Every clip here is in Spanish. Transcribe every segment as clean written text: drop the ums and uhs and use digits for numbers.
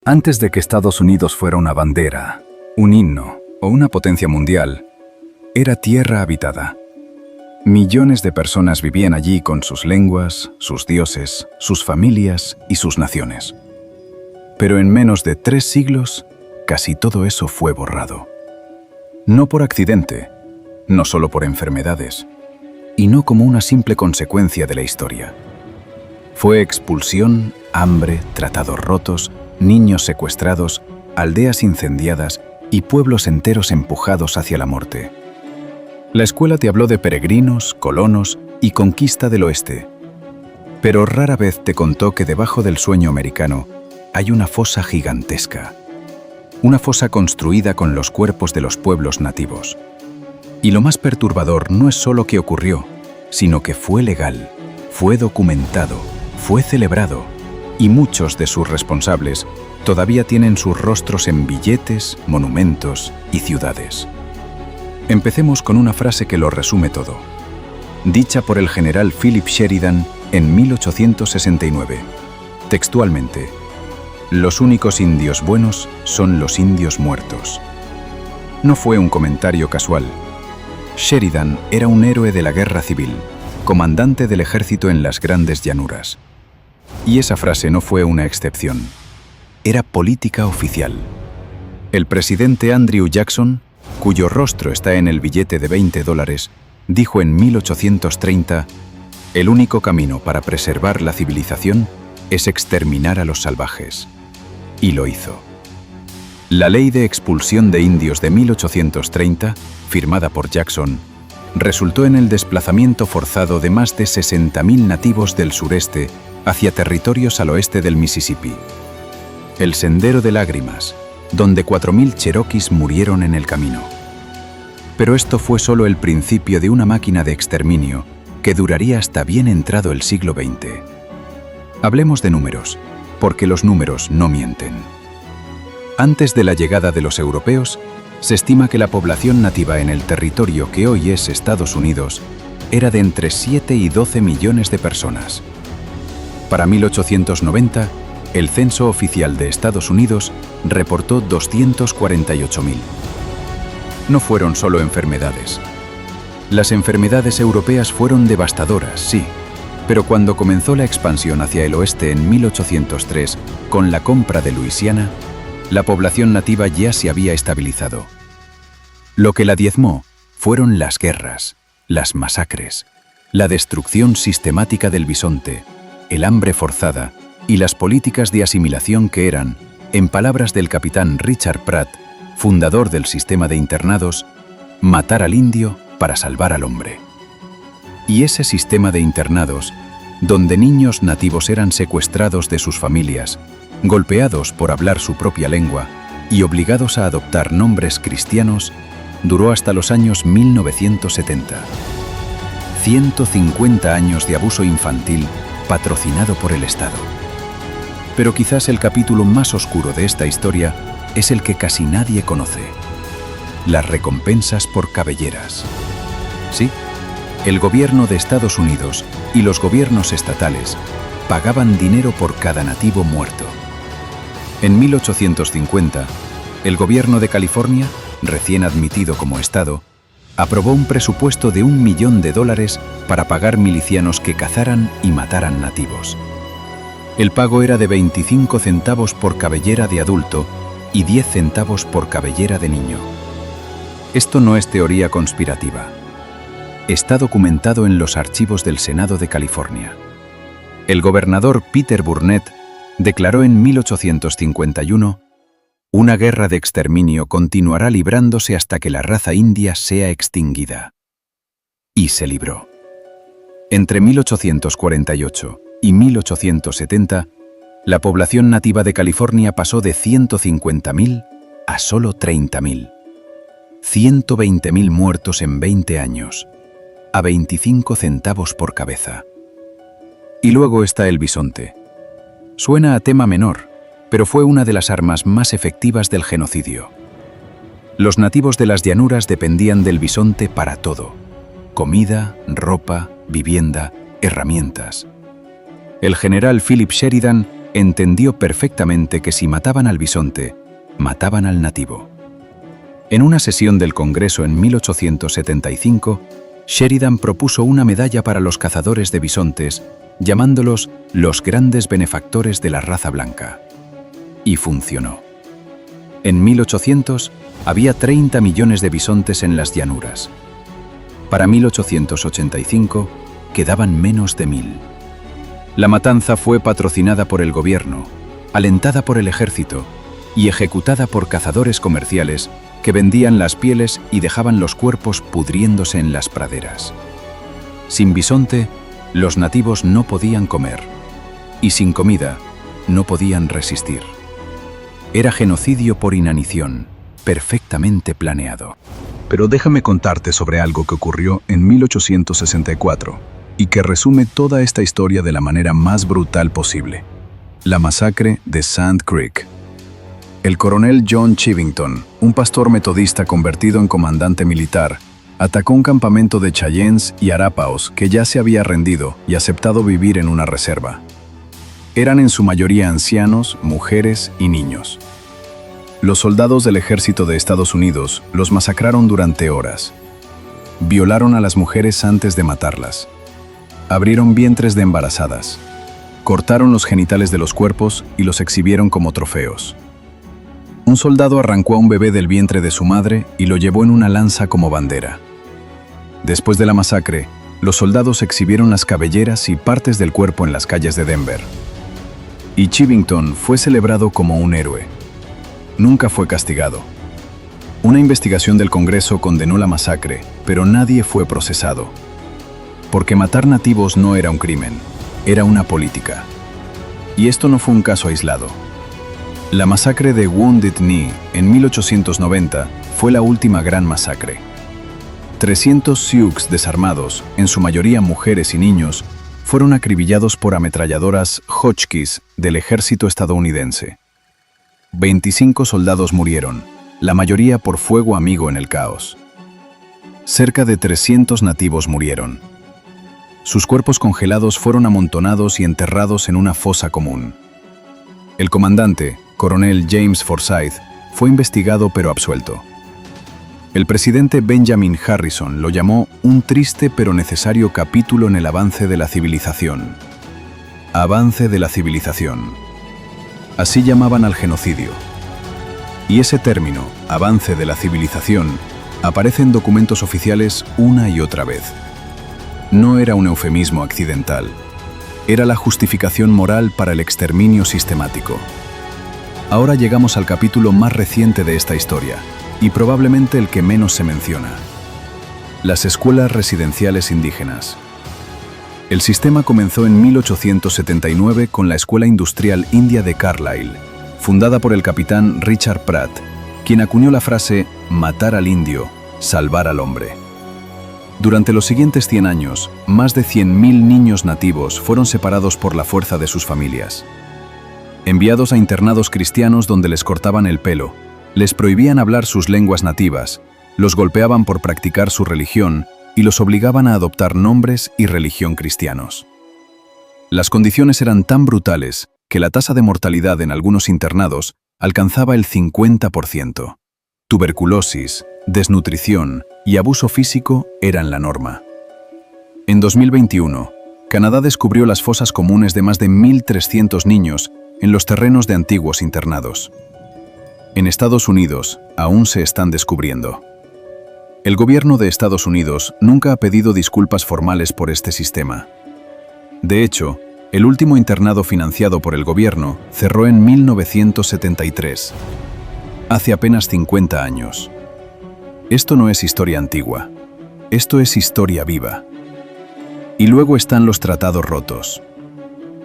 Antes de que Estados Unidos fuera una bandera, un himno o una potencia mundial, era tierra habitada. Millones de personas vivían allí con sus lenguas, sus dioses, sus familias y sus naciones. Pero en menos de 3 siglos, casi todo eso fue borrado. No por accidente, no solo por enfermedades, y no como una simple consecuencia de la historia. Fue expulsión, hambre, tratados rotos, niños secuestrados, aldeas incendiadas y pueblos enteros empujados hacia la muerte. La escuela te habló de peregrinos, colonos y conquista del oeste, pero rara vez te contó que debajo del sueño americano hay una fosa gigantesca, una fosa construida con los cuerpos de los pueblos nativos. Y lo más perturbador no es solo que ocurrió, sino que fue legal, fue documentado, fue celebrado, y muchos de sus responsables todavía tienen sus rostros en billetes, monumentos y ciudades. Empecemos con una frase que lo resume todo, dicha por el general Philip Sheridan en 1869. Textualmente: «Los únicos indios buenos son los indios muertos». No fue un comentario casual. Sheridan era un héroe de la guerra civil, comandante del ejército en las grandes llanuras. Y esa frase no fue una excepción. Era política oficial. El presidente Andrew Jackson, cuyo rostro está en el billete de $20, dijo en 1830: «El único camino para preservar la civilización es exterminar a los salvajes». Y lo hizo. La ley de expulsión de indios de 1830, firmada por Jackson, resultó en el desplazamiento forzado de más de 60.000 nativos del sureste hacia territorios al oeste del Mississippi. El Sendero de Lágrimas, donde 4.000 cherokees murieron en el camino. Pero esto fue solo el principio de una máquina de exterminio que duraría hasta bien entrado el siglo XX. Hablemos de números, porque los números no mienten. Antes de la llegada de los europeos, se estima que la población nativa en el territorio que hoy es Estados Unidos era de entre 7 y 12 millones de personas. Para 1890, el censo oficial de Estados Unidos reportó 248.000. No fueron solo enfermedades. Las enfermedades europeas fueron devastadoras, sí, pero cuando comenzó la expansión hacia el oeste en 1803, con la compra de Luisiana, la población nativa ya se había estabilizado. Lo que la diezmó fueron las guerras, las masacres, la destrucción sistemática del bisonte, el hambre forzada y las políticas de asimilación que eran, en palabras del capitán Richard Pratt, fundador del sistema de internados, matar al indio para salvar al hombre. Y ese sistema de internados, donde niños nativos eran secuestrados de sus familias, golpeados por hablar su propia lengua y obligados a adoptar nombres cristianos, duró hasta los años 1970. 150 años de abuso infantil patrocinado por el Estado. Pero quizás el capítulo más oscuro de esta historia es el que casi nadie conoce: las recompensas por cabelleras. Sí, el gobierno de Estados Unidos y los gobiernos estatales pagaban dinero por cada nativo muerto. En 1850, el gobierno de California, recién admitido como estado, aprobó un presupuesto de $1 millón para pagar milicianos que cazaran y mataran nativos. El pago era de 25 centavos por cabellera de adulto y 10 centavos por cabellera de niño. Esto no es teoría conspirativa. Está documentado en los archivos del Senado de California. El gobernador Peter Burnett declaró en 1851: «Una guerra de exterminio continuará librándose hasta que la raza india sea extinguida». Y se libró. Entre 1848 y 1870, la población nativa de California pasó de 150.000 a solo 30.000. 120.000 muertos en 20 años, a 25 centavos por cabeza. Y luego está el bisonte. Suena a tema menor, pero fue una de las armas más efectivas del genocidio. Los nativos de las llanuras dependían del bisonte para todo: comida, ropa, vivienda, herramientas. El general Philip Sheridan entendió perfectamente que si mataban al bisonte, mataban al nativo. En una sesión del Congreso en 1875, Sheridan propuso una medalla para los cazadores de bisontes, llamándolos los grandes benefactores de la raza blanca. Y funcionó. En 1800 había 30 millones de bisontes en las llanuras. Para 1885 quedaban menos de 1000. La matanza fue patrocinada por el gobierno, alentada por el ejército y ejecutada por cazadores comerciales que vendían las pieles y dejaban los cuerpos pudriéndose en las praderas. Sin bisonte, los nativos no podían comer, y sin comida, no podían resistir. Era genocidio por inanición, perfectamente planeado. Pero déjame contarte sobre algo que ocurrió en 1864 y que resume toda esta historia de la manera más brutal posible. La masacre de Sand Creek. El coronel John Chivington, un pastor metodista convertido en comandante militar, atacó un campamento de Cheyennes y Arapaos que ya se había rendido y aceptado vivir en una reserva. Eran en su mayoría ancianos, mujeres y niños. Los soldados del ejército de Estados Unidos los masacraron durante horas. Violaron a las mujeres antes de matarlas. Abrieron vientres de embarazadas. Cortaron los genitales de los cuerpos y los exhibieron como trofeos. Un soldado arrancó a un bebé del vientre de su madre y lo llevó en una lanza como bandera. Después de la masacre, los soldados exhibieron las cabelleras y partes del cuerpo en las calles de Denver. Y Chivington fue celebrado como un héroe. Nunca fue castigado. Una investigación del Congreso condenó la masacre, pero nadie fue procesado. Porque matar nativos no era un crimen, era una política. Y esto no fue un caso aislado. La masacre de Wounded Knee en 1890 fue la última gran masacre. 300 Sioux desarmados, en su mayoría mujeres y niños, fueron acribillados por ametralladoras Hotchkiss del ejército estadounidense. 25 soldados murieron, la mayoría por fuego amigo en el caos. Cerca de 300 nativos murieron. Sus cuerpos congelados fueron amontonados y enterrados en una fosa común. El comandante, coronel James Forsyth, fue investigado pero absuelto. El presidente Benjamin Harrison lo llamó un triste pero necesario capítulo en el avance de la civilización. Avance de la civilización. Así llamaban al genocidio. Y ese término, avance de la civilización, aparece en documentos oficiales una y otra vez. No era un eufemismo accidental. Era la justificación moral para el exterminio sistemático. Ahora llegamos al capítulo más reciente de esta historia, y probablemente el que menos se menciona. Las escuelas residenciales indígenas. El sistema comenzó en 1879 con la Escuela Industrial India de Carlisle, fundada por el capitán Richard Pratt, quien acuñó la frase «matar al indio, salvar al hombre». Durante los siguientes 100 años, más de 100.000 niños nativos fueron separados por la fuerza de sus familias. Enviados a internados cristianos donde les cortaban el pelo, les prohibían hablar sus lenguas nativas, los golpeaban por practicar su religión y los obligaban a adoptar nombres y religión cristianos. Las condiciones eran tan brutales que la tasa de mortalidad en algunos internados alcanzaba el 50%. Tuberculosis, desnutrición y abuso físico eran la norma. En 2021, Canadá descubrió las fosas comunes de más de 1.300 niños en los terrenos de antiguos internados. En Estados Unidos aún se están descubriendo. El gobierno de Estados Unidos nunca ha pedido disculpas formales por este sistema. De hecho, el último internado financiado por el gobierno cerró en 1973, hace apenas 50 años. Esto no es historia antigua, esto es historia viva. Y luego están los tratados rotos.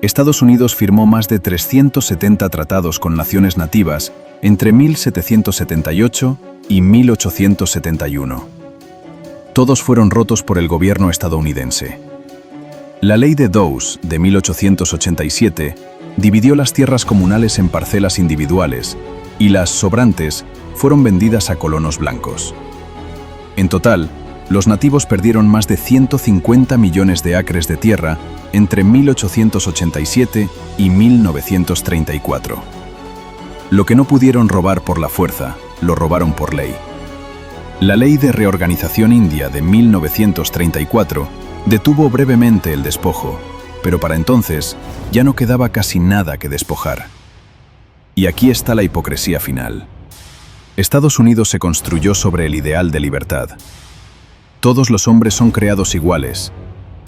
Estados Unidos firmó más de 370 tratados con naciones nativas entre 1778 y 1871. Todos fueron rotos por el gobierno estadounidense. La Ley de Dawes de 1887 dividió las tierras comunales en parcelas individuales y las sobrantes fueron vendidas a colonos blancos. En total, los nativos perdieron más de 150 millones de acres de tierra entre 1887 y 1934. Lo que no pudieron robar por la fuerza, lo robaron por ley. La Ley de Reorganización India de 1934 detuvo brevemente el despojo, pero para entonces ya no quedaba casi nada que despojar. Y aquí está la hipocresía final. Estados Unidos se construyó sobre el ideal de libertad. Todos los hombres son creados iguales,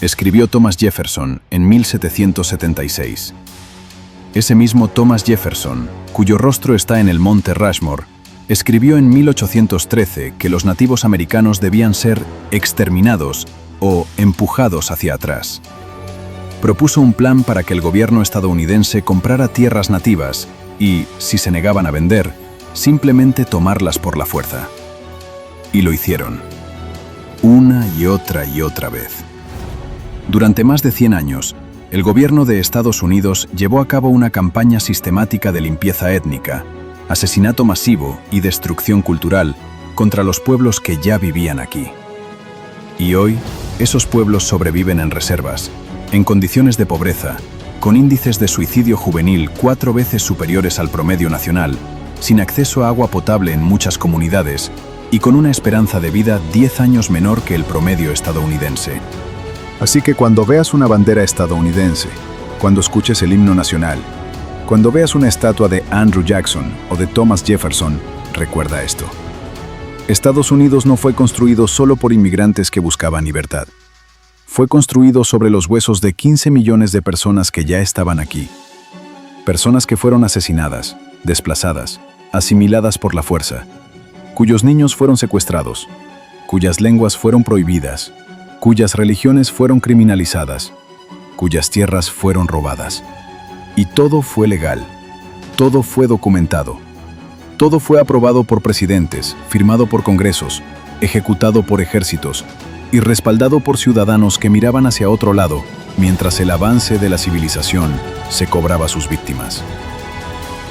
escribió Thomas Jefferson en 1776. Ese mismo Thomas Jefferson, cuyo rostro está en el monte Rushmore, escribió en 1813 que los nativos americanos debían ser exterminados o empujados hacia atrás. Propuso un plan para que el gobierno estadounidense comprara tierras nativas y, si se negaban a vender, simplemente tomarlas por la fuerza. Y lo hicieron. Una y otra vez. Durante más de 100 años, el gobierno de Estados Unidos llevó a cabo una campaña sistemática de limpieza étnica, asesinato masivo y destrucción cultural contra los pueblos que ya vivían aquí. Y hoy, esos pueblos sobreviven en reservas, en condiciones de pobreza, con índices de suicidio juvenil 4 veces superiores al promedio nacional, sin acceso a agua potable en muchas comunidades y con una esperanza de vida 10 años menor que el promedio estadounidense. Así que cuando veas una bandera estadounidense, cuando escuches el himno nacional, cuando veas una estatua de Andrew Jackson o de Thomas Jefferson, recuerda esto. Estados Unidos no fue construido solo por inmigrantes que buscaban libertad. Fue construido sobre los huesos de 15 millones de personas que ya estaban aquí. Personas que fueron asesinadas, desplazadas, asimiladas por la fuerza, cuyos niños fueron secuestrados, cuyas lenguas fueron prohibidas, cuyas religiones fueron criminalizadas, cuyas tierras fueron robadas. Y todo fue legal, todo fue documentado, todo fue aprobado por presidentes, firmado por congresos, ejecutado por ejércitos y respaldado por ciudadanos que miraban hacia otro lado mientras el avance de la civilización se cobraba sus víctimas.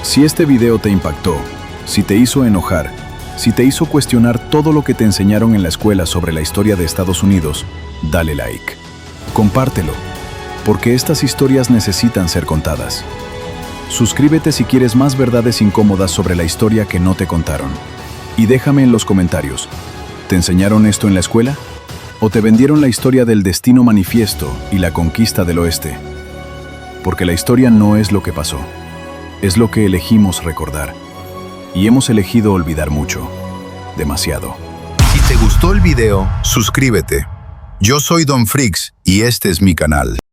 Si este video te impactó, si te hizo enojar, si te hizo cuestionar todo lo que te enseñaron en la escuela sobre la historia de Estados Unidos, dale like. Compártelo, porque estas historias necesitan ser contadas. Suscríbete si quieres más verdades incómodas sobre la historia que no te contaron. Y déjame en los comentarios, ¿te enseñaron esto en la escuela? ¿O te vendieron la historia del destino manifiesto y la conquista del oeste? Porque la historia no es lo que pasó, es lo que elegimos recordar. Y hemos elegido olvidar mucho, demasiado. Si te gustó el video, suscríbete. Yo soy Don Freaks y este es mi canal.